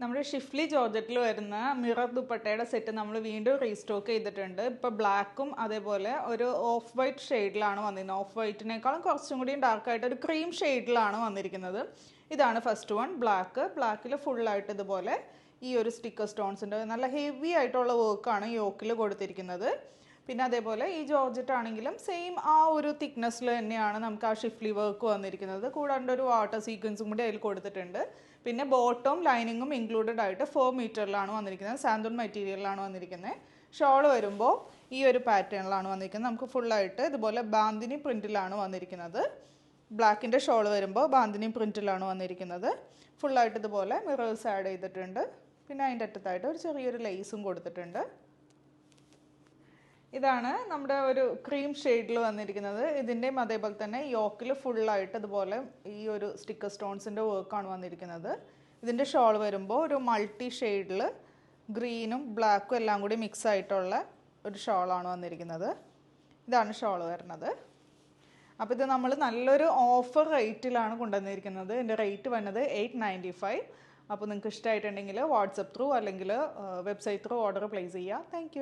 നമ്മുടെ ഷിഫ്ലി ജോർജറ്റിൽ വരുന്ന മിറർ ദുപ്പട്ടയുടെ സെറ്റ് നമ്മൾ വീണ്ടും റീസ്റ്റോക്ക് ചെയ്തിട്ടുണ്ട്. ഇപ്പോൾ ബ്ലാക്കും അതേപോലെ ഒരു ഓഫ് വൈറ്റ് ഷെയ്ഡിലാണ് വന്നിരുന്നത്. ഓഫ് വൈറ്റിനേക്കാളും കുറച്ചും കൂടി ഡാർക്കായിട്ട് ഒരു ക്രീം ഷെയ്ഡിലാണ് വന്നിരിക്കുന്നത്. ഇതാണ് ഫസ്റ്റ് വൺ, ബ്ലാക്കിൽ ഫുള്ളായിട്ട് ഇതുപോലെ ഈ ഒരു സ്റ്റിക്കർ സ്റ്റോൺസിൻ്റെ നല്ല ഹെവി ആയിട്ടുള്ള വർക്കാണ് യോക്കിൽ കൊടുത്തിരിക്കുന്നത്. പിന്നെ അതേപോലെ ഈ ജോർജറ്റ് ആണെങ്കിലും സെയിം ആ ഒരു തിക്നെസ്സിൽ തന്നെയാണ് നമുക്ക് ആ ഷിഫ്ലി വർക്ക് വന്നിരിക്കുന്നത്. കൂടാണ്ട് ഒരു വാട്ടർ സീക്വൻസും കൂടി അതിൽ കൊടുത്തിട്ടുണ്ട്. പിന്നെ ബോട്ടവും ലൈനിങ്ങും ഇൻക്ലൂഡഡ് ആയിട്ട് 4 മീറ്ററിലാണ് വന്നിരിക്കുന്നത്. സാൻഡൂൺ മെറ്റീരിയലിലാണ് വന്നിരിക്കുന്നത്. ഷോൾ വരുമ്പോൾ ഈ ഒരു പാറ്റേണിലാണ് വന്നിരിക്കുന്നത്. നമുക്ക് ഫുള്ളായിട്ട് ഇതുപോലെ ബാന്തിനി പ്രിൻറ്റിലാണ് വന്നിരിക്കുന്നത്. ബ്ലാക്കിൻ്റെ ഷോൾ വരുമ്പോൾ ബാന്തിനി പ്രിൻറ്റിലാണ് വന്നിരിക്കുന്നത്. ഫുള്ളായിട്ട് ഇതുപോലെ മിറേഴ്സ് ആഡ് ചെയ്തിട്ടുണ്ട്. പിന്നെ അതിൻ്റെ അറ്റത്തായിട്ട് ഒരു ചെറിയൊരു ലേസും കൊടുത്തിട്ടുണ്ട്. ഇതാണ് നമ്മുടെ ഒരു ക്രീം ഷെയ്ഡിൽ വന്നിരിക്കുന്നത്. ഇതിൻ്റെയും അതേപോലെ തന്നെ യോക്കിൽ ഫുള്ളായിട്ട് ഇതുപോലെ ഈ ഒരു സ്റ്റിക്കർ സ്റ്റോൺസിൻ്റെ വർക്കാണ് വന്നിരിക്കുന്നത്. ഇതിൻ്റെ ഷോൾ വരുമ്പോൾ ഒരു മൾട്ടി ഷെയ്ഡിൽ ഗ്രീനും ബ്ലാക്കും എല്ലാം കൂടി മിക്സ് ആയിട്ടുള്ള ഒരു ഷോളാണ് വന്നിരിക്കുന്നത്. ഇതാണ് ഷോൾ വരുന്നത്. അപ്പോൾ ഇത് നമ്മൾ നല്ലൊരു ഓഫർ റേറ്റിലാണ് കൊണ്ടുവന്നിരിക്കുന്നത്. ഇതിൻ്റെ റേറ്റ് വന്നത് 895. അപ്പോൾ നിങ്ങൾക്ക് ഇഷ്ടമായിട്ടുണ്ടെങ്കിൽ വാട്സപ്പ് ത്രൂ അല്ലെങ്കിൽ വെബ്സൈറ്റ് ത്രൂ ഓർഡർ പ്ലേസ് ചെയ്യുക. താങ്ക്